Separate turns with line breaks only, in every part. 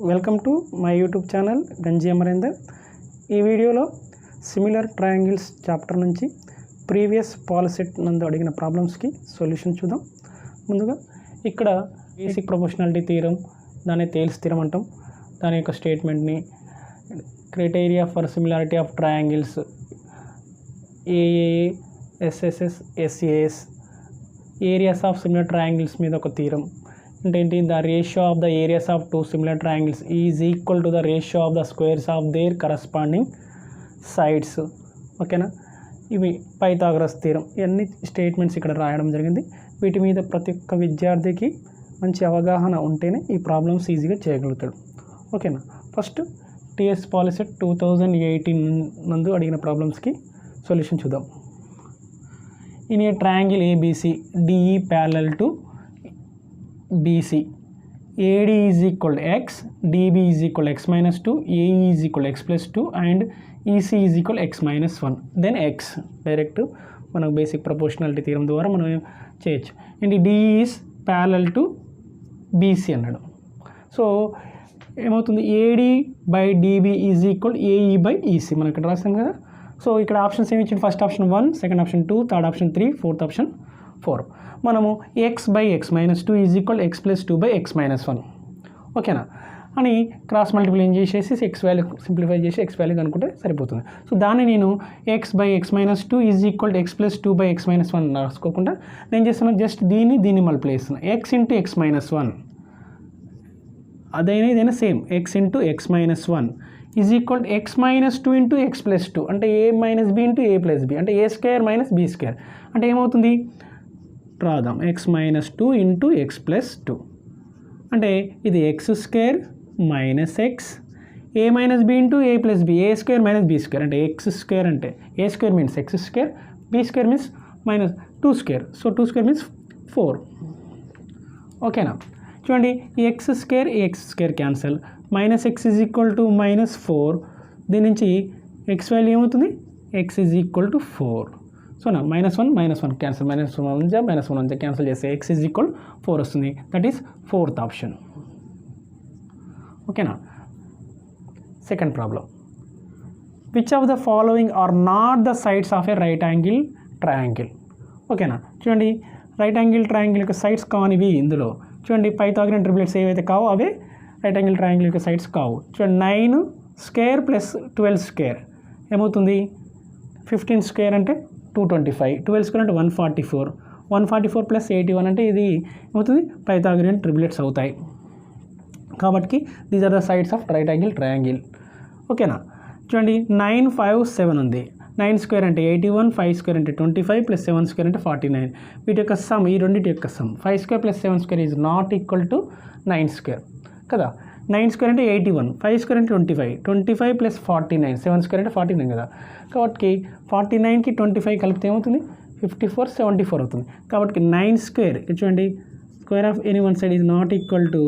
Welcome to my YouTube channel Ganji Amarender. ఈ వీడియోలో similar triangles chapter నుంచి ప్రీవియస్ పాలిసెట్ నందు అడిగిన ప్రాబ్లమ్స్కి సొల్యూషన్ చూద్దాం. ముందుగా ఇక్కడ బేసిక్ ప్రొపోర్షనాలిటీ థియరం, దాన్ని తేల్స్ థియరం అంటాం. దాని యొక్క స్టేట్మెంట్ని criteria for similarity of triangles AAA, SSS, SAS, areas of similar triangles మీద ఒక థియరం. ఏంటి, the ratio of the areas of two similar triangles is equal to the ratio of the squares of their corresponding sides. ఓకేనా, ఇవి Pythagoras theorem. ఇవన్నీ statements ఇక్కడ రాయడం జరిగింది. వీటి మీద ప్రతి ఒక్క విద్యార్థికి మంచి అవగాహన ఉంటేనే ఈ ప్రాబ్లమ్స్ ఈజీగా చేయగలుగుతాడు. ఓకేనా, ఫస్ట్ టీఎస్ పాలిసెట్ 2018 నందు అడిగిన ప్రాబ్లమ్స్కి సొల్యూషన్ చూద్దాం. In a triangle ABC DE parallel to BC, AD is equal to x, DB is equal to x minus 2, AE is equal to x plus 2 and EC is equal to x minus 1. Then x direct మనకు basic proportionality theorem ద్వారా మనం చేయొచ్చు. And DE is parallel to BC అన్నాడు. So ఏమవుతుంది, AD by DB is equal to AE by EC మనం ఇక్కడ రాస్తాం కదా. సో ఇక్కడ ఆప్షన్స్ ఏమి ఇచ్చింది, first option 1, second option 2, third option 3, fourth option 4. మనము X by X minus 2 is equal X plus 2 by X minus 1. ఓకేనా అని క్రాస్ మల్టిప్లై చేసేసి ఎక్స్ వాల్యూ సింప్లిఫై చేసి ఎక్స్ వాల్యూ కనుక్కుంటే సరిపోతుంది. సో దాన్ని నేను X by X minus 2 is equal X plus 2 by X minus 1 రాసుకోకుండా నేను చేస్తున్నాను జస్ట్ దీన్ని మల్టిప్లై చేస్తున్నాను. ఎక్స్ ఇంటూ ఎక్స్ మైనస్ 1 అదైనా ఇదైనా same, X into X minus 1 is equal X minus 2 into X plus 2 అంటే ఏ మైనస్ బి ఇంటూ ఏ plus B అంటే ఏ square minus B square అంటే ఏమవుతుంది రాద్దాం, X minus 2 into X plus 2 అంటే ఇది ఎక్స్ స్క్వేర్ మైనస్ ఎక్స్, ఏ minus B into ఏ plus B, ఏ square minus B square అంటే X square అంటే ఏ square means X square, B square means minus 2 square, so 2 square means 4. ఓకేనా, చూడండి ఈ x square cancel, minus x is equal to minus 4, దీని నుంచి x value ఏమవుతుంది, x is equal to 4. So నా minus one cancel, minus one cancel చేస్తే x is equal 4 వస్తుంది. That is fourth option. ఓకేనా, second problem, which of the following are not the sides of a right angle triangle. ఓకేనా, చూడండి right angle triangle యొక్క sides కానివి ఇందులో చూడండి Pythagorean triplets ఏవైతే కావో అవే రైట్ యాంగిల్ ట్రయాంగిల్ యొక్క సైడ్స్ కావు. చూడండి 9 స్క్వేర్ ప్లస్ 12 స్క్వేర్ ఏమవుతుంది, 15 స్క్వేర్ అంటే 225, 12 స్క్వేర్ అంటే 144, 144 ప్లస్ 81 అంటే ఇది ఏమవుతుంది పైథాగరన్ ట్రిప్లెట్స్ అవుతాయి. కాబట్టి these are the sides of right angle triangle. ఓకేనా, చూడండి 9, 5, 7 ఉంది. 9 స్క్వేర్ అంటే 81, 5 స్క్వేర్ అంటే 25 ప్లస్ 7 స్క్వేర్ అంటే 49. వీటి యొక్క సమ్, ఈ రెండింటి యొక్క some 5 square plus 7 square is not equal to 9 square కదా. 9 స్క్వేర్ అంటే 81, 5 స్క్వేర్ అంటే 25 ప్లస్ 49, 7 స్క్వేర్ అంటే 49 కదా. కాబట్టి 49కి 25 కలిపితే ఏమవుతుంది 54, 74 అవుతుంది. కాబట్టి 9 స్క్వేర్ చూడండి square of any one side is not equal to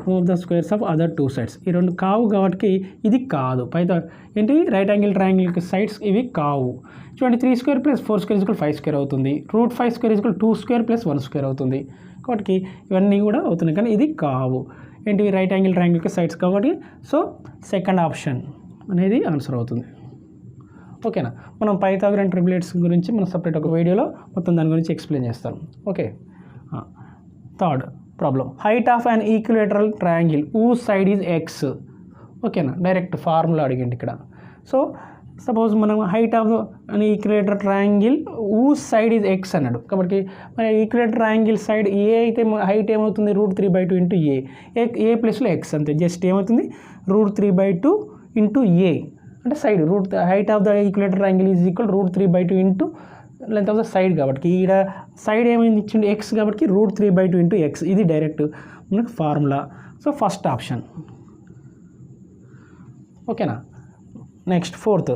sum of the squares of other two sides. ఈ రెండు కావు కాబట్టి ఇది కాదు. ఏంటి రైట్ యాంగిల్ ట్రయాంగిల్ సైడ్స్ ఇవి కావు. చూడండి 3 square plus 4 square equal 5 square అవుతుంది. Root 5 square equal 2 square plus 1 square అవుతుంది. కాబట్టి ఇవన్నీ కూడా అవుతున్నాయి కానీ ఇది కావు. ఏంటివి రైట్ యాంగిల్ ట్రయాంగిల్కి సైడ్స్ కాబట్టి సో సెకండ్ ఆప్షన్ అనేది ఆన్సర్ అవుతుంది. ఓకేనా, మనం పైథాగరన్ ట్రిప్లెట్స్ గురించి మనం సపరేట్ ఒక వీడియోలో మొత్తం దాని గురించి ఎక్స్ప్లెయిన్ చేస్తాం. Okay, third problem, height of an equilateral triangle whose side is X. ఓకేనా, డైరెక్ట్ ఫార్ములా అడిగింది ఇక్కడ. సో సపోజ్ మనం హైట్ ఆఫ్ అని equilateral triangle whose side is X అన్నాడు. కాబట్టి మన ఈక్విలేటర్ ట్రయాంగిల్ సైడ్ ఏ అయితే హైట్ ఏమవుతుంది √3/2 ఇంటూ ఏ ప్లస్లో ఎక్స్ అంతే. జస్ట్ ఏమవుతుంది √3/2 ఇంటూ ఏ అంటే side height of the equilateral triangle is equal √3/2 into length of the side. కాబట్టి ఈడ సైడ్ ఏమైంది ఇచ్చిండు ఎక్స్ కాబట్టి √3/2 ఇంటూ ఎక్స్, ఇది డైరెక్ట్ మనకు ఫార్ములా. So first option. ఓకేనా, next fourth,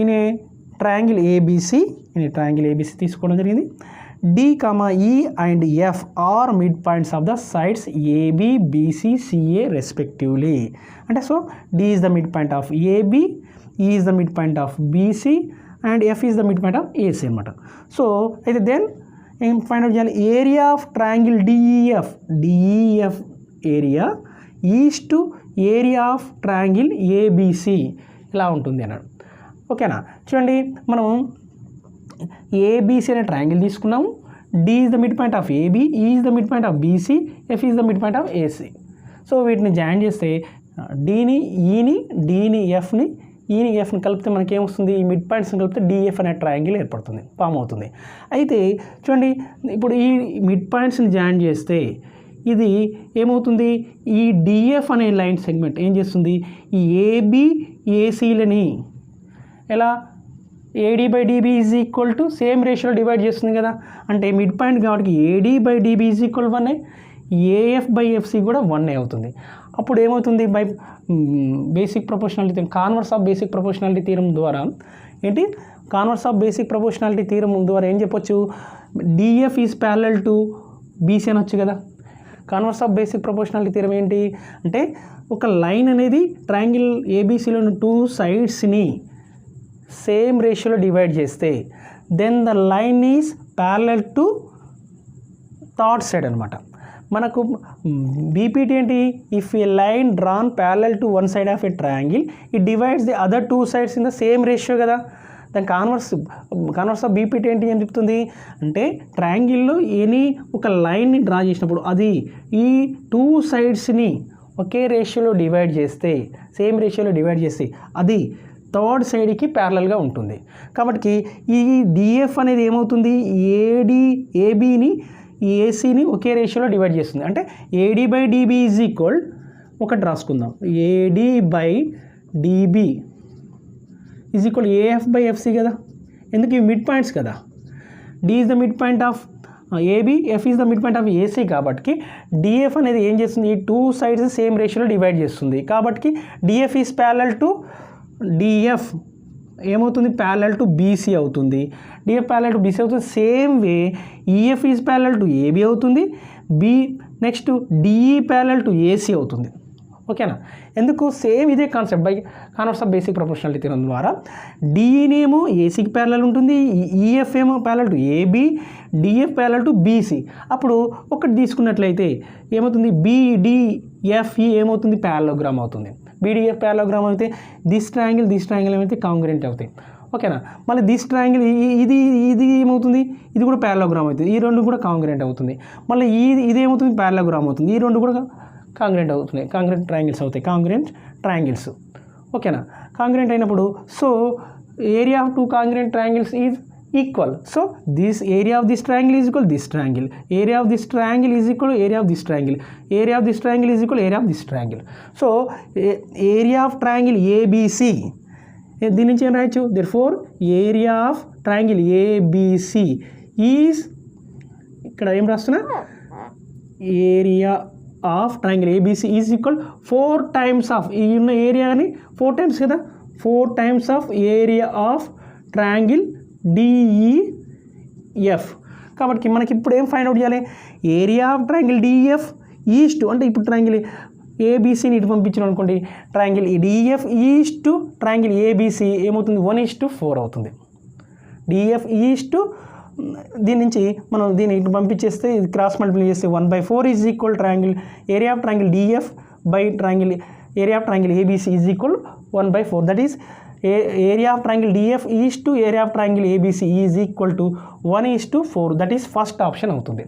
in a triangle ABC తీసుకోవడం జరిగింది. D, E and F are mid points of the sides AB, BC, CA respectively. అంటే so D is the mid point of AB, E is the mid point of BC and F is the mid point of AC అనమాట. So అయితే then ఏం find out చేయాలి, area of triangle DEF area is to area of triangle ABC ఇలా ఉంటుంది అన్నాడు. ఓకేనా. చూడండి మనం ఏబిసి అనే ట్రయాంగిల్ తీసుకున్నాము. D is the mid point of AB, E is the mid point of BC, F is the mid point of AC. So వీటిని join చేస్తే డీని ఈని, డీని ఎఫ్ని, ఈని ఎఫ్ని కలిపితే మనకి ఏమొస్తుంది, ఈ మిడ్ పాయింట్స్ని కలిపితే డిఎఫ్ అనే ట్రయాంగిల్ ఏర్పడుతుంది, ఫామ్ అవుతుంది. అయితే చూడండి ఇప్పుడు ఈ మిడ్ పాయింట్స్ని జాయిన్ చేస్తే ఇది ఏమవుతుంది, ఈ డిఎఫ్ అనే లైన్ సెగ్మెంట్ ఏం చేస్తుంది, ఈ ఏబి ఏసీలని ఎలా ఏడీ by DB is equal to same రేషియోలో డివైడ్ చేస్తుంది కదా. అంటే మిడ్ పాయింట్ కాబట్టి ఏడీ by DB is equal 1, AF by FC కూడా 1 అవుతుంది. అప్పుడు ఏమవుతుంది, by basic proportionality theorem, converse of basic proportionality theorem ద్వారా ఏంటి, converse of basic proportionality theorem ద్వారా ఏం చెప్పొచ్చు, DF is parallel to BC అనొచ్చు కదా. Converse of basic proportionality theorem ఏంటి అంటే ఒక లైన్ అనేది ట్రయాంగిల్ ఏబీసీలోని 2 సైడ్స్ని సేమ్ రేషియోలో డివైడ్ చేస్తే then the line is parallel to third side అనమాట. మనకు బీపీటీ ఏంటి, if a line drawn parallel to one side of a triangle it divides the other 2 sides in the same ratio కదా. దాని converse of BPT ఏంటి అని చెప్తుంది అంటే ట్రయాంగిల్లో ఒక లైన్ని డ్రా చేసినప్పుడు అది ఈ 2 సైడ్స్ని ఒకే రేషియోలో డివైడ్ చేస్తే, సేమ్ రేషియోలో డివైడ్ చేస్తే అది థర్డ్ సైడ్కి ప్యారలల్గా ఉంటుంది. కాబట్టి ఈ డిఎఫ్ అనేది ఏమవుతుంది, ఏబీని ఏసీని ఒకే రేషియోలో డివైడ్ చేస్తుంది. అంటే AD by DB is equal, ఒకటి రాసుకుందాం, AD by DB is equal AF by FC కదా. ఎందుకు, ఇవి మిడ్ పాయింట్స్ కదా. D is the mid point of AB, F is the mid point of AC. కాబట్టి డిఎఫ్ అనేది ఏం చేస్తుంది, ఈ 2 సైడ్స్ సేమ్ రేషియోలో డివైడ్ చేస్తుంది. కాబట్టి DF is parallel to DF ఏమవుతుంది, ప్యారలల్ టు బీసీ అవుతుంది. డిఎఫ్ ప్యారలల్ టు బీసీ అవుతుంది. Same way EF is parallel to AB అవుతుంది. Next DE parallel to AC అవుతుంది. ఓకేనా. ఎందుకు, సేమ్ ఇదే concept by converse of basic proportionality theorem ద్వారా డిఈనేమో ఏసీకి ప్యారలల్ ఉంటుంది, ఈఎఫ్ ఏమో parallel to AB, DF parallel to BC. అప్పుడు ఒకటి తీసుకున్నట్లయితే ఏమవుతుంది, బీడిఎఫ్ఈ ఏమవుతుంది, ప్యారలోగ్రామ్ అవుతుంది. బీడిఎఫ్ ప్యారలోగ్రామ్ అయితే దిస్ ట్రయాంగిల్ ఏమైతే కాంగ్రెంట్ అవుతాయి. ఓకేనా. మళ్ళీ దిస్ ట్రయాంగిల్ ఇది ఏమవుతుంది, ఇది కూడా ప్యారలోగ్రామ్ అవుతుంది. ఈ రెండు కూడా కాంగ్రెంట్ అవుతుంది. మళ్ళీ ఇది ఏమవుతుంది, ప్యారలోగ్రామ్ అవుతుంది. ఈ రెండు కూడా కాంగ్రెంట్ అవుతున్నాయి, కాంగ్రెంట్ ట్రయాంగిల్స్ అవుతాయి, కాంగ్రెంట్ ట్రయాంగిల్స్. ఓకేనా. కాంగ్రెంట్ అయినప్పుడు so area of 2 congruent triangles is equal. So this area of this triangle is equal this triangle, area of this triangle is equal area of this triangle, area of this triangle is equal area of this triangle. So area of triangle ABC, దీని నుంచి ఏం రాయొచ్చు, therefore area of triangle ABC is, ఇక్కడ ఏం రాస్తున్నా, area of triangle ABC is equal 4 times of ఈ ఉన్న ఏరియాని 4 టైమ్స్ కదా, 4 times of area of triangle DEF. కాబట్టి మనకి ఇప్పుడు ఏం ఫైండ్ అవుట్ చేయాలి, area of triangle DEF is to, అంటే ఇప్పుడు ట్రయాంగిల్ ఏబీసీని ఇటు పంపించాను అనుకోండి, triangle DEF is to triangle ABC ఏమవుతుంది, 1:4 అవుతుంది. డిఈఎఫ్ ఈజ్ టు దీని నుంచి మనం దీన్ని ఇటు పంపించేస్తే ఇది క్రాస్ మల్టిప్లై చేస్తే 1/4 is equal triangle area of triangle DF by triangle area of triangle ABC is equal 1/4. That is area of triangle DF is to area of triangle ABC is equal to 1:4. That is first option అవుతుంది.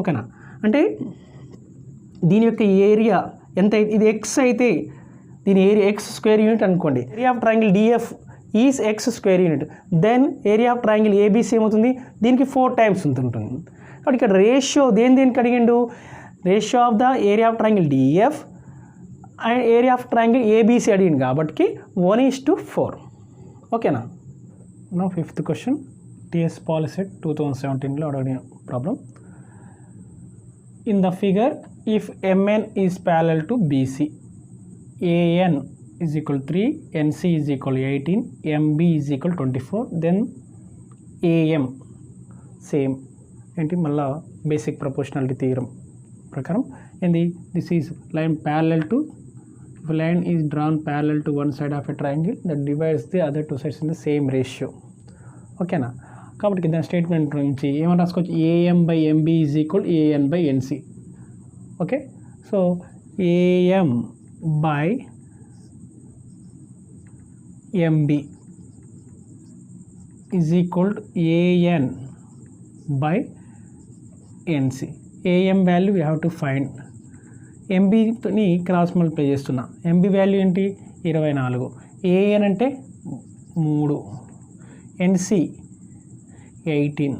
ఓకేనా. అంటే దీని యొక్క area ఎంత, ఇది X అయితే దీని area X square unit అనుకోండి. Area of triangle DF is X square unit. Then area of triangle ABC ఏమవుతుంది, దీనికి 4 టైమ్స్ ఉంటుంది. కాబట్టి ఇక్కడ రేషియో దేనికి అడిగిండు, ratio of the area of triangle DF and area of triangle ABC అడిగింది కాబట్టి 1:4. ఓకేనా. నా 5th క్వశ్చన్ టిఎస్ పాలిసెట్ 2017లో అడిగిన problem. In the figure if MN is parallel to BC, AN is equal 3, NC is equal 18, MB is equal 24, then AM same ఏంటి, మళ్ళా basic proportionality theorem ప్రకారం ఏంది, this is line parallel to, if a line is drawn parallel to one side of a triangle that divides the other 2 sides in the same ratio. ఓకేనా. కాబట్టి దాని statement నుంచి ఏమైనా రాసుకోవచ్చు, AM by MB is equal AN by NC. Okay. So AM by MB is equal to AN by NC. AM value we have to find. ఎంబీని cross multiply చేస్తున్నా. MB value ఏంటి 24, AN అంటే 3, ఎన్సి 18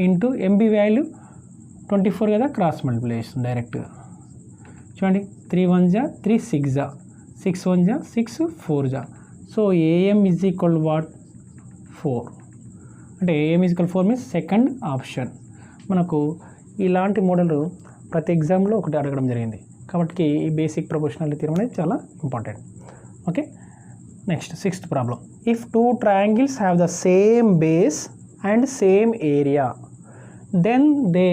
into MB value 24 కదా, cross multiply చేస్తుంది డైరెక్ట్గా. చూడండి 3 1 జా 3 6 జా 6 1 జా 6 4 జా. So AM is equal what 4 అంటే AM is equal 4 means second option. మనకు ఇలాంటి మోడల్ ప్రతి ఎగ్జామ్లో ఒకటి అడగడం జరిగింది కాబట్టి ఈ బేసిక్ ప్రపోర్షనాలిటీ థియరం అనేది చాలా important. Okay, next 6th problem. If 2 triangles have the same base and same area then they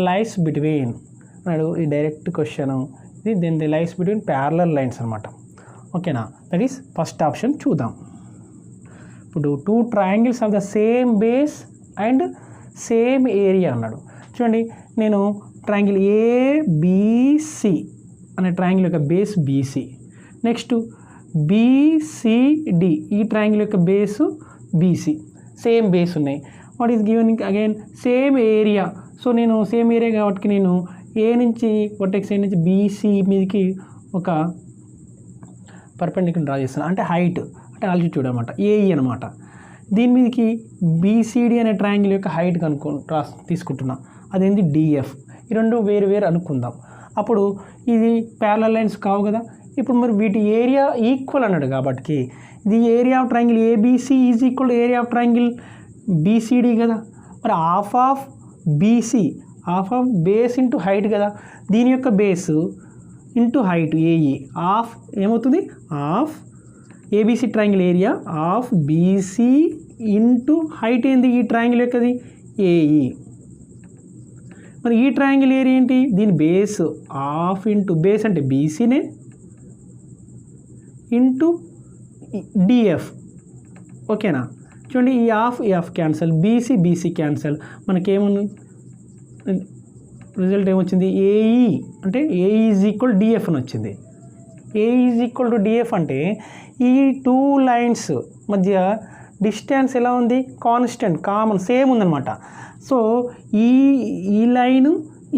lies between అన్నాడు. ఈ డైరెక్ట్ క్వశ్చన్ ఇది. Then they lies between parallel lines అనమాట. ఓకేనా, దట్ ఈస్ ఫస్ట్ ఆప్షన్. చూద్దాం. ఇప్పుడు 2 triangles have the same base and same area అన్నాడు. చూడండి, నేను ట్రయాంగిల్ ఏబిసి అనే ట్రయాంగిల్ యొక్క బేస్ బీసీ, నెక్స్ట్ బిసిడి ఈ ట్రయాంగిల్ యొక్క బేసు బీసీ, సేమ్ బేస్ ఉన్నాయి. What is given again same area. So నేను సేమ్ ఏరియా కాబట్టి నేను ఏ నుంచి వర్టెక్స్ ఏ నుంచి బీసీ మీదకి ఒక పర్పెండిక్యులర్ డ్రా చేస్తాను. అంటే హైట్ అంటే ఆల్టిట్యూడ్ అనమాట, ఏఈ అనమాట. దీని మీదకి బీసీడి అనే ట్రయాంగిల్ యొక్క హైట్ తీసుకుంటున్నా. అదేంటి డిఎఫ్. ఈ రెండు వేరు వేరు అనుకుందాం. అప్పుడు ఇది ప్యారలల్ లైన్స్ కావు కదా. ఇప్పుడు మరి వీటి ఏరియా ఈక్వల్ అన్నాడు కాబట్టి ఇది area of triangle ABC is equal to area of triangle BCD కదా. మరి half of BC half of base into height కదా. దీని యొక్క base into height AE half ఏమవుతుంది, half ABC triangle area of BC into height ఏంది ఈ triangle యొక్కది AE. మరి ఈ ట్రయాంగిల్ ఏరియా ఏంటి, దీని బేస్ హాఫ్ ఇంటూ బేస్ అంటే బీసీనే ఇంటూ డిఎఫ్. ఓకేనా, చూడండి ఈ హాఫ్ క్యాన్సల్, బీసీ క్యాన్సల్. మనకేముంది రిజల్ట్ ఏమొచ్చింది, ఏఈ అంటే ఏఈ ఈజ్ ఈక్వల్ డిఎఫ్ అని వచ్చింది. AE is equal to DF అంటే ఈ 2 లైన్స్ మధ్య డిస్టెన్స్ ఎలా ఉంది, కాన్స్టెంట్ కామన్ సేమ్ ఉందన్నమాట. సో ఈ లైను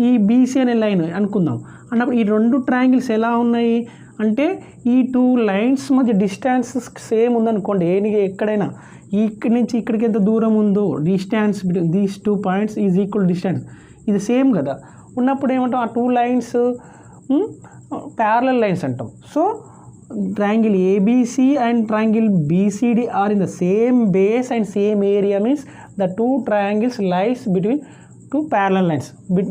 ఈ బీసీ అనే లైన్ అనుకుందాం అన్నప్పుడు ఈ 2 ట్రయాంగిల్స్ ఎలా ఉన్నాయి అంటే ఈ 2 లైన్స్ మధ్య డిస్టెన్స్ సేమ్ ఉందనుకోండి. ఎక్కడైనా ఇక్కడి నుంచి ఇక్కడికి ఎంత దూరం ఉందో distance between these 2 points is equal distance ఇది సేమ్ కదా. ఉన్నప్పుడు ఏమంటాం, ఆ 2 లైన్స్ ప్యారలల్ లైన్స్ అంటాం. So triangle ABC and triangle BCD are in the same base and same area means the 2 triangles lies between 2 parallel lines.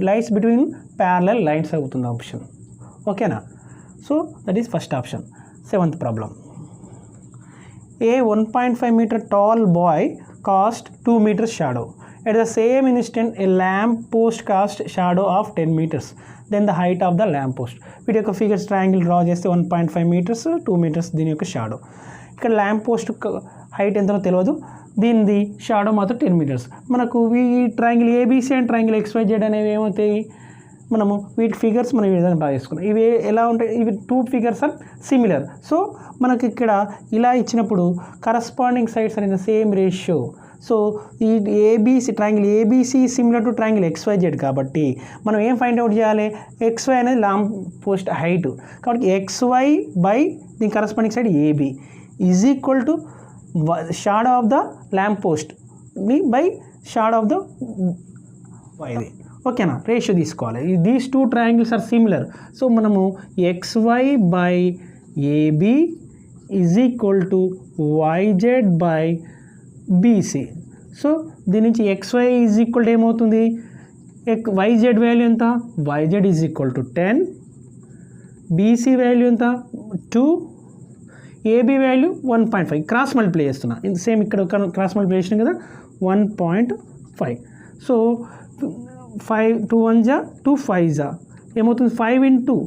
Lies between parallel lines అవుతుంది option. ఓకేనా, so that is first option. 7th problem. A 1.5 meter tall boy cast 2 meters shadow. At the same instant a lamp post cast shadow of 10 meters. Then the height of the lamp post. వీటి యొక్క figures triangle draw చేస్తే 1.5 meters 2 meters దీని యొక్క shadow. ఇక్కడ lamp post height ఎంతనో తెలియదు, దీనిది shadow మాత్రం 10 meters. మనకు ఈ triangle ABC and triangle XYZ అనేవి ఏమవుతాయి, మనము వీటి ఫిగర్స్ మనం ఈ విధంగా డ్రా చేసుకున్నాం. ఇవి ఎలా ఉంటాయి, ఇవి 2 figures ఆర్ సిమిలర్. సో మనకి ఇక్కడ ఇలా ఇచ్చినప్పుడు కరస్పాండింగ్ సైడ్స్ అనేది సేమ్ రేషియో. సో ఈ ABC triangle ABC similar to triangle XYZ కాబట్టి మనం ఏం ఫైండ్ అవుట్ చేయాలి, XY అనేది ల్యాంప్ పోస్ట్ హైట్ కాబట్టి XY బై దీని corresponding side AB is equal to shadow of the lamp post by shadow of the వైది. ఓకేనా, రేషియో తీసుకోవాలి. These 2 triangles are similar. So మనము XY by AB is equal to YZ by BC. So దీని నుంచి XY is equal to ఏమవుతుంది, YZ value ఎంత, YZ is equal to 10, BC value ఎంత 2, AB value 1.5. Cross multiply చేస్తున్నా, same ఇక్కడ cross multiply చేసినాం కదా 1.5. సో 5 2 1 జా 2 5 జా ఏమవుతుంది 5 into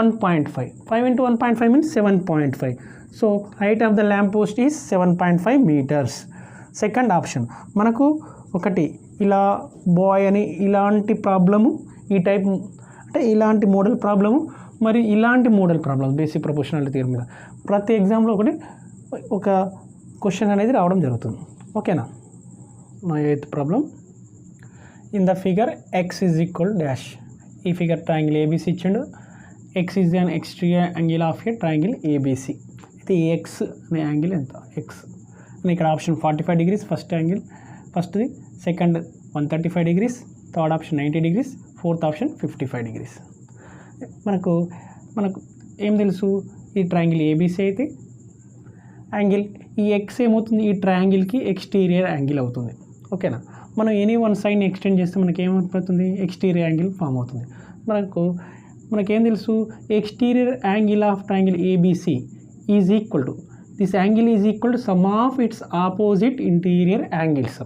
1.5. 5 into 1.5 means 7.5. So height of the lamp post is 7.5 meters. Second option. మనకు ఒకటి ఇలా బాయ్ అని ఇలాంటి ప్రాబ్లము, ఈ టైప్ అంటే ఇలాంటి మోడల్ ప్రాబ్లము మరి ఇలాంటి model problems basic proportionality theory మీద ప్రతి ఎగ్జామ్లో ఒక క్వశ్చన్ అనేది రావడం జరుగుతుంది. ఓకేనా. నా 8th problem. In the figure X is equal dash. ఈ ఫిగర్ ట్రయాంగిల్ ఏబీసీ ఇచ్చిండు. X is an exterior angle of a triangle ABC. అయితే ఎక్స్ అనే యాంగిల్ ఎంత? ఎక్స్ అని ఇక్కడ ఆప్షన్ 45 degrees ఫస్ట్ యాంగిల్, ఫస్ట్ది. Second 135 degrees, third option 90 degrees, fourth option 55 degrees. మనకు ఏం తెలుసు? ఈ ట్రయాంగిల్ ఏబీసీ అయితే యాంగిల్ ఈ ఎక్స్ ఏమవుతుంది? ఈ ట్రయాంగిల్కి ఎక్స్టీరియర్ యాంగిల్ అవుతుంది. ఓకేనా. మనం ఎనీ వన్ సైడ్ని ఎక్స్టెండ్ చేస్తే మనకి ఏమవుతుంది? ఎక్స్టీరియర్ యాంగిల్ ఫామ్ అవుతుంది. మనకేం తెలుసు? Exterior angle of triangle ABC is equal to this angle is equal to sum of its opposite interior angles.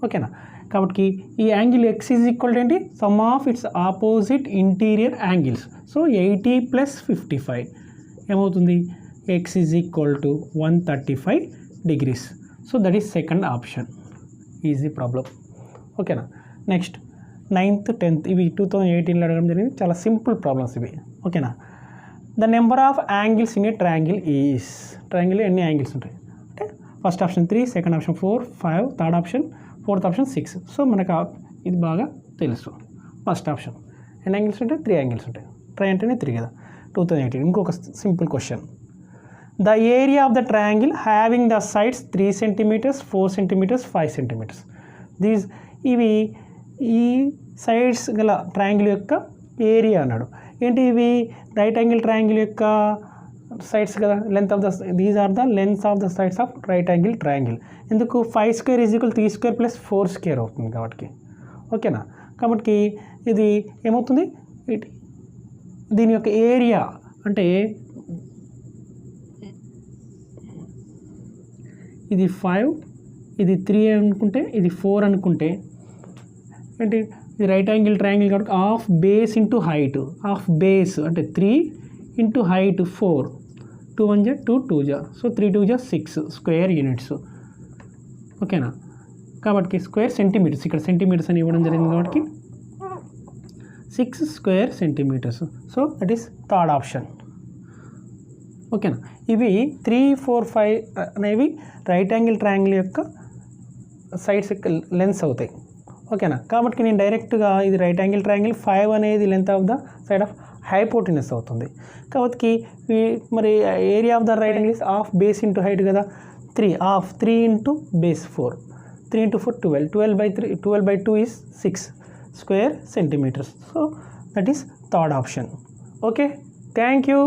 ఓకేనా. కాబట్టి ఈ angle x is equal to ఏంటి? Sum of its opposite interior angles. So 80 + 55 ఏమవుతుంది? X is equal to 135 degrees. So that is second option. Easy problem. ఓకేనా. Next 9th 10th ఇవి 2018లో అడగడం జరిగింది. చాలా సింపుల్ ప్రాబ్లమ్స్ ఇవి. ఓకేనా. The number of angles in a triangle is. Triangle ఎన్ని angles ఉంటాయి అంటే first option 3, second option 4, 5, third option, fourth option 6. So మనకు ఇది బాగా తెలుసు. ఫస్ట్ ఆప్షన్ ఎన్ని యాంగిల్స్ ఉంటాయి? 3 యాంగిల్స్ ఉంటాయి. ట్రై అంటేనే 3 కదా. 2018 ఇంకొక simple question. The area of the triangle having the sides 3 centimeters, 4 centimeters, 5 centimeters. ఇవి ఈ సైడ్స్ గల ట్రయాంగిల్ యొక్క ఏరియా అన్నాడు. ఏంటి ఇవి? రైట్ యాంగిల్ ట్రయాంగిల్ యొక్క సైడ్స్ కదా. Length of the these are the lengths of the sides of right angle triangle. ఎందుకు? 5 square = 3 square + 4 square అవుతుంది కాబట్టి. ఓకేనా. కాబట్టి ఇది ఏమవుతుంది? దీని యొక్క ఏరియా అంటే ఇది 5, ఇది 3 అనుకుంటే, ఇది 4 అనుకుంటే ఏంటి? ఇది రైట్ యాంగిల్ ట్రయాంగిల్ కాబట్టి half base into height. Half base అంటే 3 into height 4. 2 1 = 2, 2 = so 3 2 = 6 square units. ఓకేనా. కాబట్టి స్క్వేర్ సెంటీమీటర్స్, ఇక్కడ సెంటీమీటర్స్ అని ఇవ్వడం జరిగింది కాబట్టి 6 square centimeters. So that is third option. ఓకేనా. ఇవి 3 4 5 అనేవి రైట్ యాంగిల్ ట్రయాంగిల్ యొక్క సైడ్స్ యొక్క లెన్స్ అవుతాయి. ఓకేనా. కాబట్టి నేను డైరెక్ట్గా ఇది రైట్ యాంగిల్ ట్రయాంగిల్ 5 అనేది length of the side of hypotenuse అవుతుంది. కాబట్టి మరి area of the right angle is half base into height కదా. 3 into base 4, 3 into 4 12, 12/2 is 6 square centimeters. So that is third option. Okay, thank you.